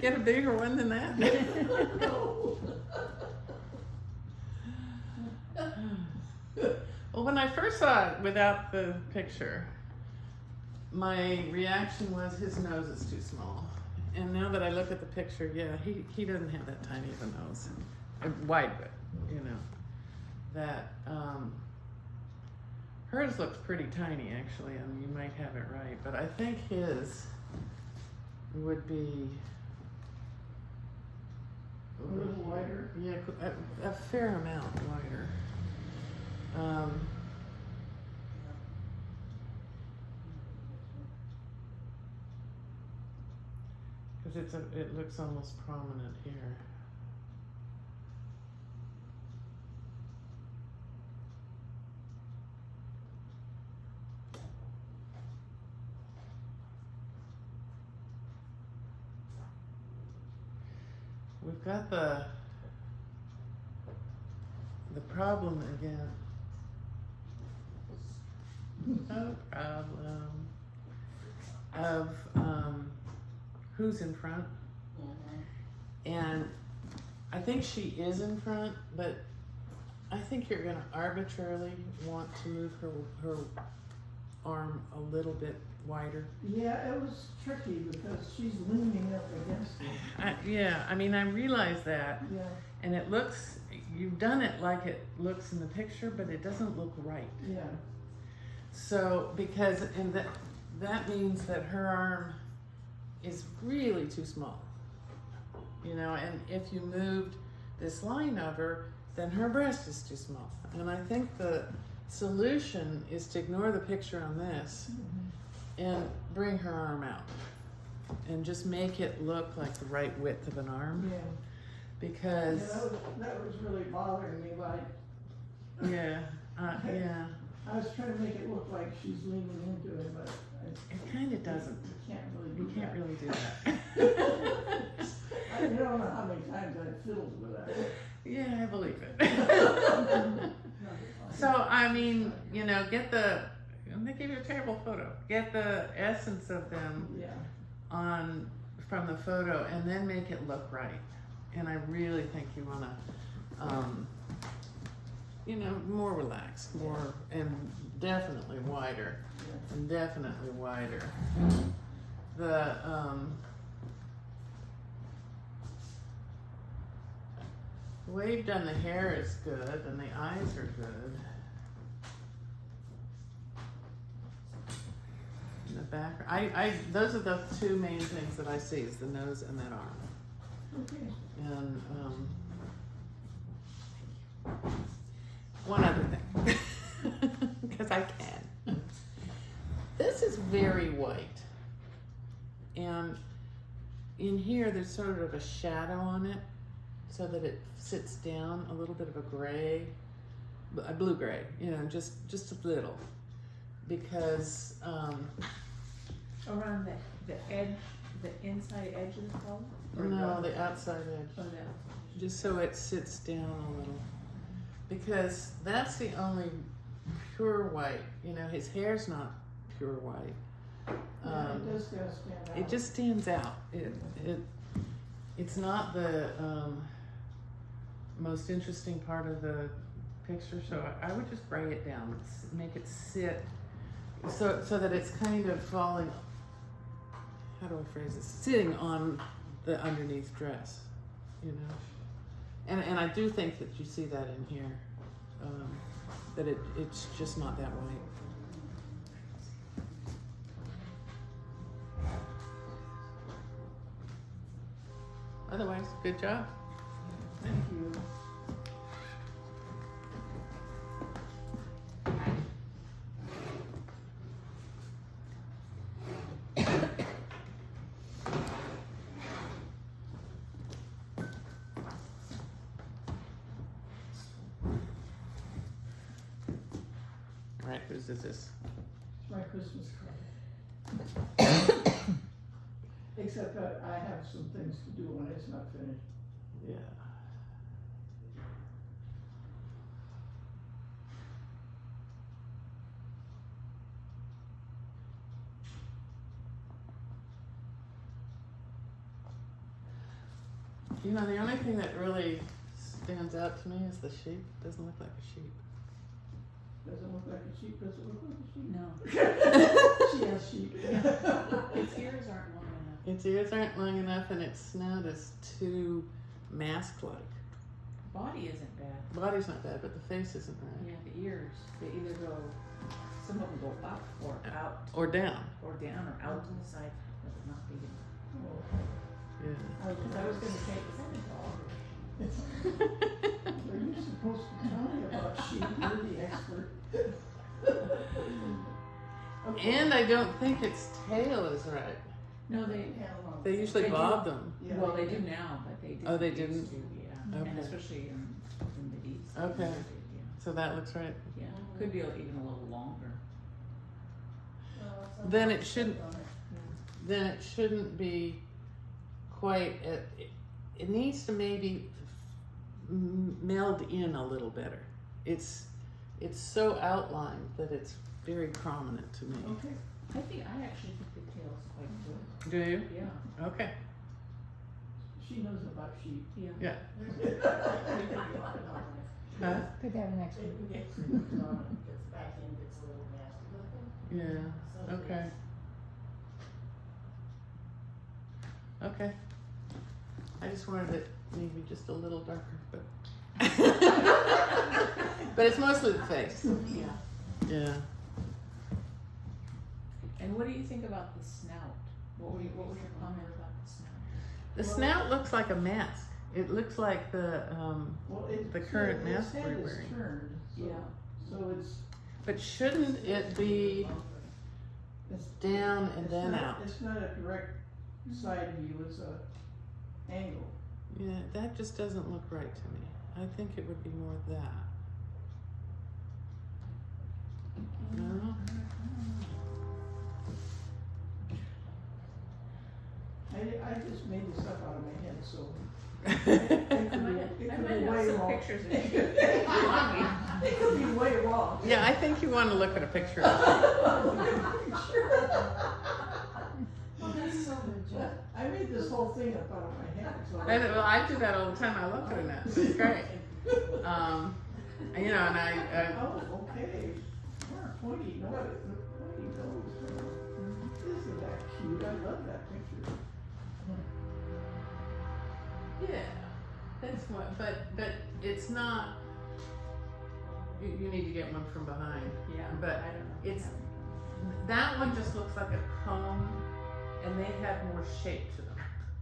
get a bigger one than that? No. Well, when I first saw it without the picture, my reaction was his nose is too small. And now that I look at the picture, yeah, he doesn't have that tiny of a nose. Wide, but, you know. That, hers looks pretty tiny, actually, and you might have it right. But I think his would be A little wider. Yeah, a fair amount wider. Because it looks almost prominent here. We've got the problem again. No problem. Of who's in front. And I think she is in front, but I think you're gonna arbitrarily want to move her arm a little bit wider. Yeah, it was tricky because she's leaning up against it. Yeah, I mean, I realize that. Yeah. And it looks, you've done it like it looks in the picture, but it doesn't look right. Yeah. So, because, and that means that her arm is really too small. You know, and if you moved this line over, then her breast is too small. And I think the solution is to ignore the picture on this and bring her arm out and just make it look like the right width of an arm. Yeah. Because that was really bothering me. Like, yeah. I was trying to make it look like she's leaning into it, but it kind of doesn't. You can't really do that. I don't know how many times I fiddled with that. Yeah, I believe it. So, I mean, you know, they give you a terrible photo. Get the essence of them from the photo and then make it look right. And I really think you want to, you know, more relaxed, and definitely wider, and definitely wider. The way you've done the hair is good, and the eyes are good. And the back, those are the two main things that I see: is the nose and that arm. Okay. And one other thing, because I can. This is very white, and in here there's sort of a shadow on it, so that it sits down a little bit of a gray, a blue gray, you know, just a little, because around the edge, the inside edge of the collar? no, the outside edge. Oh, that. Just so it sits down a little, because that's the only pure white. You know, his hair's not pure white. It does stand out. It just stands out. It's not the most interesting part of the picture, so I would just gray it down, make it sit, so that it's kind of falling. How do I phrase it? Sitting on the underneath dress, you know. And I do think that you see that in here, that it's just not that white. Otherwise, good job. Thank you. All right, whose is this? My Christmas card. Except that I have some things to do when it's not finished. Yeah. You know, the only thing that really stands out to me is the sheep. It doesn't look like a sheep. Doesn't look like a sheep, does it look like a sheep? No. She has sheep. Its ears aren't long enough. Its ears aren't long enough and its snout is too mask-like. Body isn't bad. Body's not bad, but the face isn't right. Yeah, the ears, they either go, some of them go up or out, Or down. or down or out to the side, but they're not big enough. Yeah. I was gonna say, is that a dog? Are you supposed to tell me about sheep? You're the expert. Okay. And I don't think its tail is right. No, They usually They do. bob them. Yeah. well, they do now, but they didn't. Oh, they used didn't? to, yeah, Okay. and especially in the east. Okay. Yeah, So that looks right. yeah, could be even a little longer. Then it shouldn't. Then it shouldn't be quite. It needs to maybe meld in a little better. It's so outlined that it's very prominent to me. Okay. I actually think the tail's quite good. Do you? Yeah. Okay. She knows about sheep. Yeah. Yeah. Yeah. Huh? Could have an extra. Yeah. Okay. Okay. I just wanted it maybe just a little darker, but but it's mostly the face. Yeah. Yeah. And what do you think about the snout? What was your comment about the snout? The snout looks like a mask. It looks like the Well, The current mask its we're head is wearing. turned, so, Yeah. so it's. but shouldn't it be It's down and it's then not- out? It's not a direct side view, it's a angle. Yeah, that just doesn't look right to me. I think it would be more that. No? I just made this up out of my head, so. I might have some pictures of it. It could be way wrong. Yeah, I think you want to look at a picture of Oh, that's so good. I made this whole thing up out of my head, so. it. Well, I do that all the time. I look at it. It's great. You know, and Oh, okay. Pointy nose. Pointy nose. Isn't that cute? I love that picture. yeah, that's what. But it's not. You need to get one from behind. Yeah, But I don't know. it's- That one just looks like a cone, and they have more shape to them.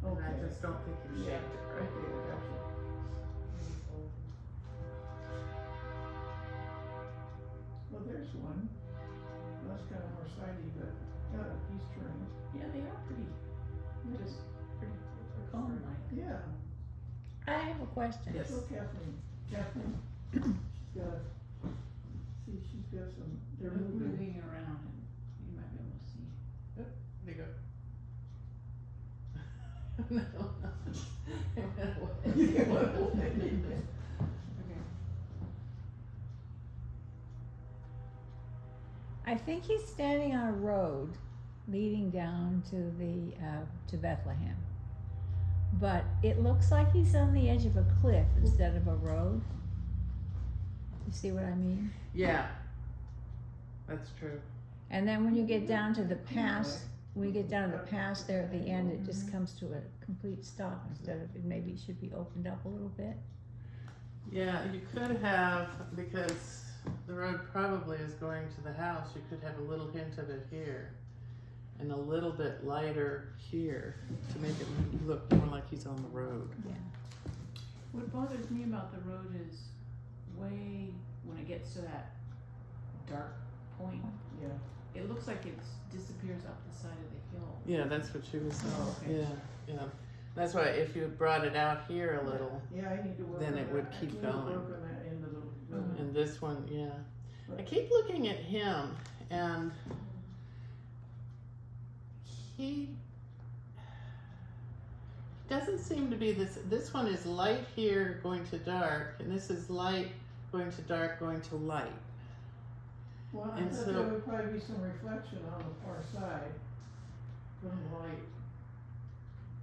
And I Okay. just don't think you Yeah. shaped it Okay, right. I got you. Well, there's one. That's kind of more sidey, but yeah, he's turned. Yeah, they are pretty, just pretty cone-like. Yeah. I have a question. Yes. So Kathleen, she's got, see, she's got some, they're They're moving. moving around and you might be able to see. There you go. No. It went away. Okay. I think he's standing on a road leading down to the to Bethlehem, but it looks like he's on the edge of a cliff instead of a road. You see what I mean? Yeah, that's true. And then when you get down to the pass, when you get down to the pass there at the end, it just comes to a complete stop instead of it maybe should be opened up a little bit. Yeah, you could have, because the road probably is going to the house, you could have a little hint of it here and a little bit lighter here to make it look more like he's on the road. Yeah. What bothers me about the road is way, when it gets to that dark point, Yeah. it looks like it disappears up the side of the hill. Yeah, that's what she was saying. Oh, okay. Yeah. That's why if you brought it out here a little, Yeah, I need to work Then on it that. would I keep need to going. work on that end a little bit. and this one, yeah. I keep looking at him and he doesn't seem to be this one is light here going to dark, and this is light going to dark going to light. Well, I And thought so- there would probably be some reflection on the far side from light.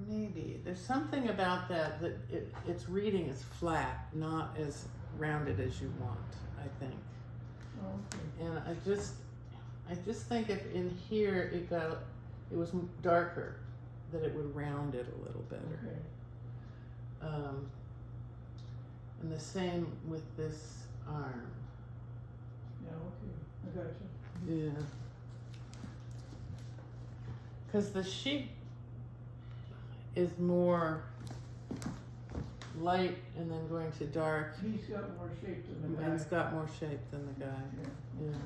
maybe. There's something about that its reading is flat, not as rounded as you want, I think. Oh, okay. And I just think if in here it was darker, that it would round it a little better. Okay. And the same with this arm. Yeah, okay. I got you. Yeah. Because the sheep is more light and then going to dark. He's got more shape than the guy. And it's got more shape than the guy. Yeah. Yeah.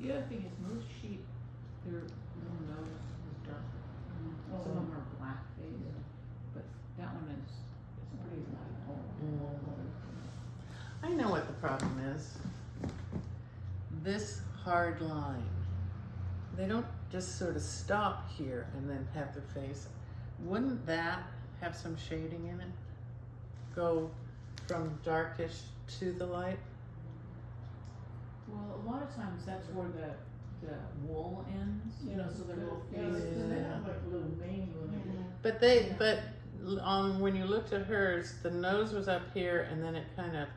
The other thing is most sheep, their little nose is darker. Oh. Some of them are black faced, but that one is pretty light. I know what the problem is. This hard line. They don't just sort of stop here and then have their face. Wouldn't that have some shading in it? Go from darkish to the light? Well, a lot of times that's where the wool ends, you know, so their little Yeah, faces. they have like a little mane when they get. But when you looked at hers, the nose was up here and then it kind of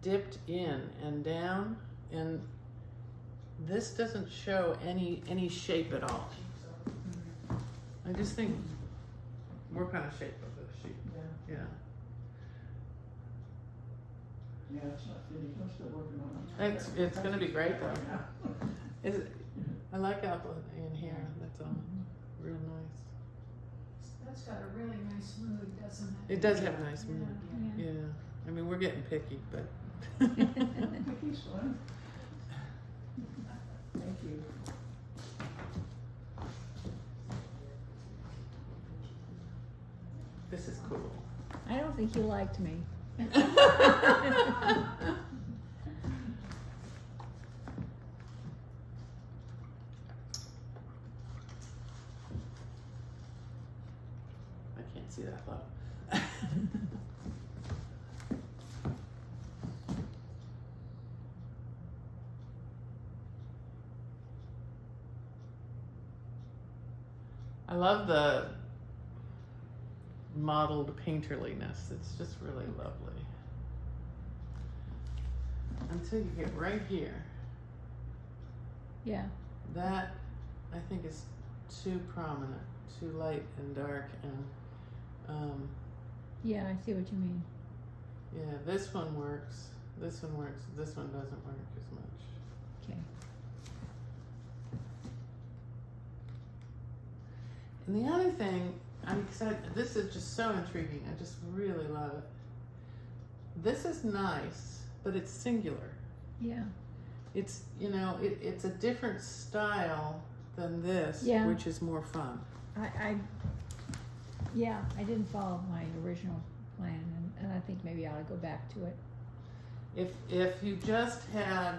dipped in and down, and this doesn't show any shape at all. I just think work on a shape of the sheep. Yeah. Yeah. Yeah, it's not finished. I'm still working on it. It's gonna be great though. Yeah. I like outline in here. That's all. Real nice. That's got a really nice mood, doesn't it? It does have a nice mood. Yeah. Yeah. I mean, we're getting picky, but. He's fun. Thank you. This is cool. I don't think you liked me. I can't see that low. I love the modeled painterliness. It's just really lovely. Until you get right here. Yeah. That, I think, is too prominent, too light and dark, and Yeah, I see what you mean. yeah, this one works, this one works, this one doesn't work as much. Okay. And the other thing, this is just so intriguing, I just really love it. This is nice, but it's singular. Yeah. It's, you know, it's a different style than this, Yeah. which is more fun. Yeah, I didn't follow my original plan, and I think maybe I ought to go back to it. If you just had,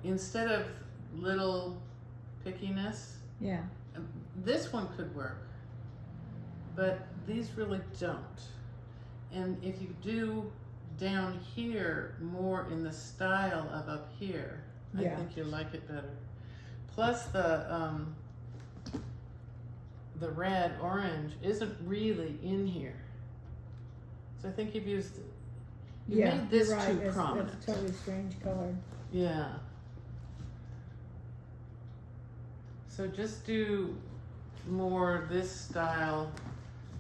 instead of little pickiness, Yeah. this one could work, but these really don't. And if you do down here more in the style of up here, I Yeah. think you'll like it better. Plus the red orange isn't really in here, so I think you've used you made this you're right. too prominent. It's a totally strange color. Yeah. So just do more this style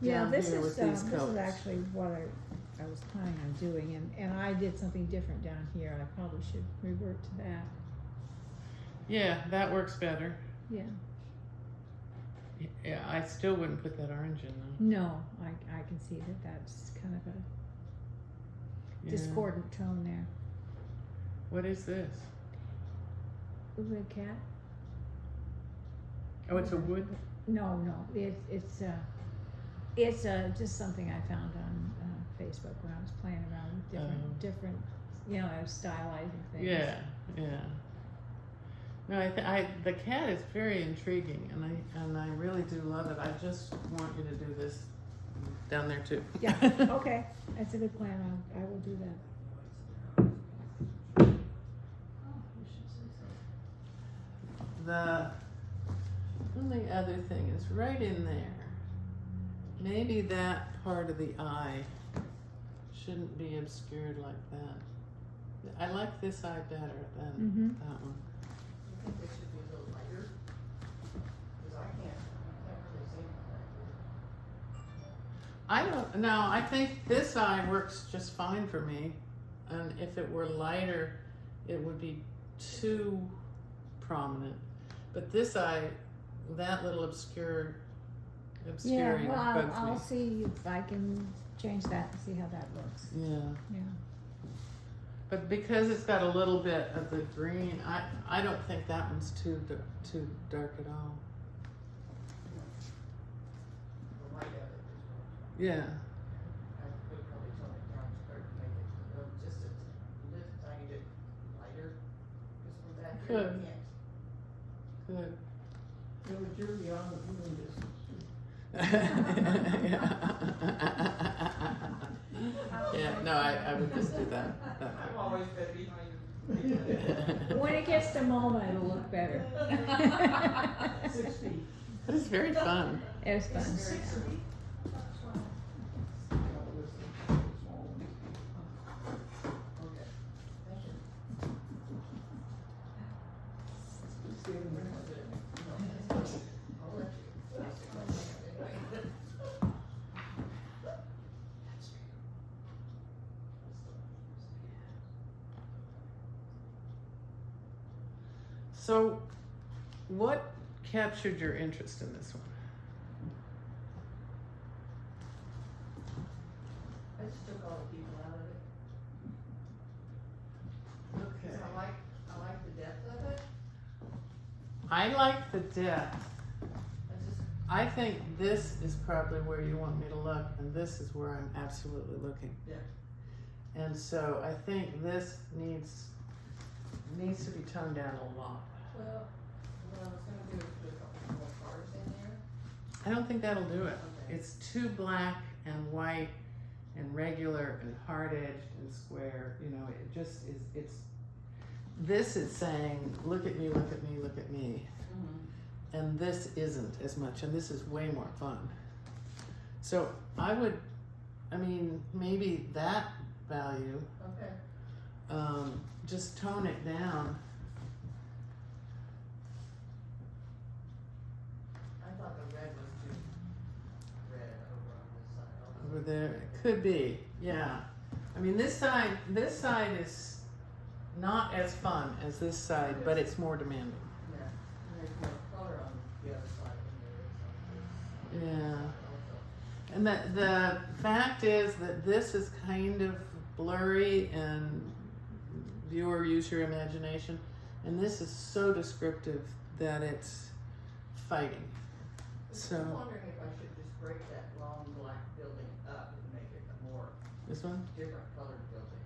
Yeah, down this here is with these this colors. is actually what I was planning on doing, and I did something different down here. I probably should revert to that. Yeah, that works better. Yeah. Yeah, I still wouldn't put that orange in though. No, I can see that that's kind of a Yeah. discordant tone there. What is this? Wood cat? Oh, it's a wood. No, it's just something I found on Facebook when I was playing around with different, you know, stylizing things. Yeah, yeah. No, the cat is very intriguing, and I really do love it. I just want you to do this down there too. Yeah. Okay, that's a good plan. I will do that. The only other thing is right in there. Maybe that part of the eye shouldn't be obscured like that. I like this eye better than that one. I think they should be a little lighter, cause I can't really see that. I don't know. I think this eye works just fine for me. And if it were lighter, it would be too prominent. But this eye, that little obscuring Yeah, well, bugs I'll me. see if I can change that and see how that looks. Yeah. Yeah. But because it's got a little bit of the green, I don't think that one's too dark at all. The light of it is what Yeah. I would probably tone it down to make it just a little tiny bit lighter. Cause from back here, Good. you can't. Good. You know, you're beyond the viewing distance. Yeah, no, I would just do that. I'm always better behind you. When it gets to MoMA, it'll look better. 6 feet. But it's very fun. It was fun. 6 feet. Okay. Thank you. Just give them a bit. I'll let you. So, what captured your interest in this one? I just took all the people out of it. Okay. 'Cause I like the depth of it. I like the depth. I just, I think this is probably where you want me to look, and this is where I'm absolutely looking. Yeah. And so I think this needs to be toned down a lot. well, what I was gonna do is put a couple more cars in there. I don't think that'll do it. Okay. It's too black and white and regular and hard edged and square. You know, it just is. This is saying, look at me, look at me, look at me. Mm-hmm. And this isn't as much, and this is way more fun. So maybe that value, Okay. just tone it down. I thought the red was too red over on this side. Over there, it could be, yeah. I mean, this side is not as fun as this side, but it's more demanding. Yeah. And there's more color on the other side than there is on this. Yeah. Also. And the fact is that this is kind of blurry, and viewer, use your imagination. And this is so descriptive that it's fighting. So, I'm wondering if I should just break that long black building up and make it a more this one different colored building.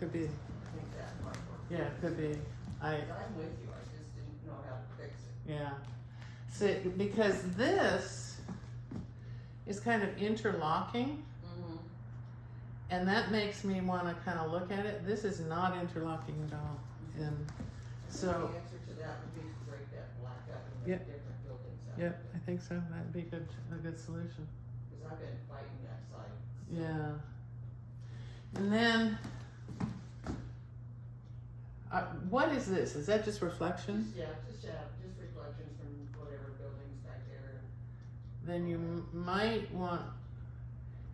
could be, I think that might work. yeah, could be. But I'm with you, I just didn't know how to fix it. Yeah. See, because this is kind of interlocking, Mm-hmm. and that makes me want to kind of look at it. This is not interlocking at all. And so, The answer to that would be to break that black up and Yep. make different buildings out of yep, it. I think so. That'd be a good solution. Cause I've been fighting that side. Yeah. And then, what is this? Is that just reflection? Just reflections from whatever buildings back there. Then you might want,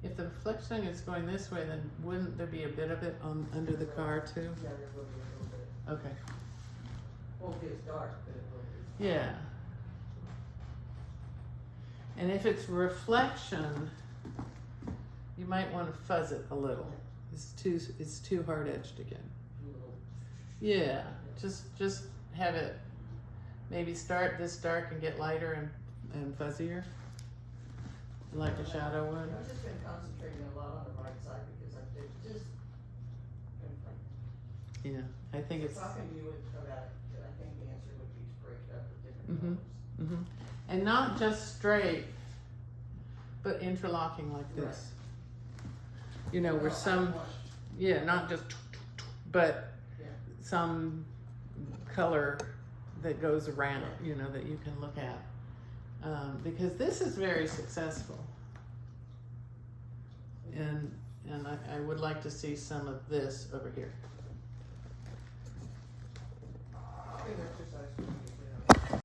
if the reflection is going this way, then wouldn't there be a bit of it under the car too? Yeah, there will be a little bit. Okay. Won't be as dark, but it will be. Yeah. And if it's reflection, you might want to fuzz it a little. It's too hard edged again. A little. Yeah. Just have it maybe start this dark and get lighter and fuzzier, like a shadow would. I've just been concentrating a lot on the right side because I've just been fighting. Yeah. I think it's. Talking to you about it, I think the answer would be to break it up with different Mhm. colors. And not just straight, but interlocking like this. You know, where Well, I some, want- yeah, not just, but Yeah. some color that goes around, you know, that you can look at. Because this is very successful. And I would like to see some of this over here. Good exercise.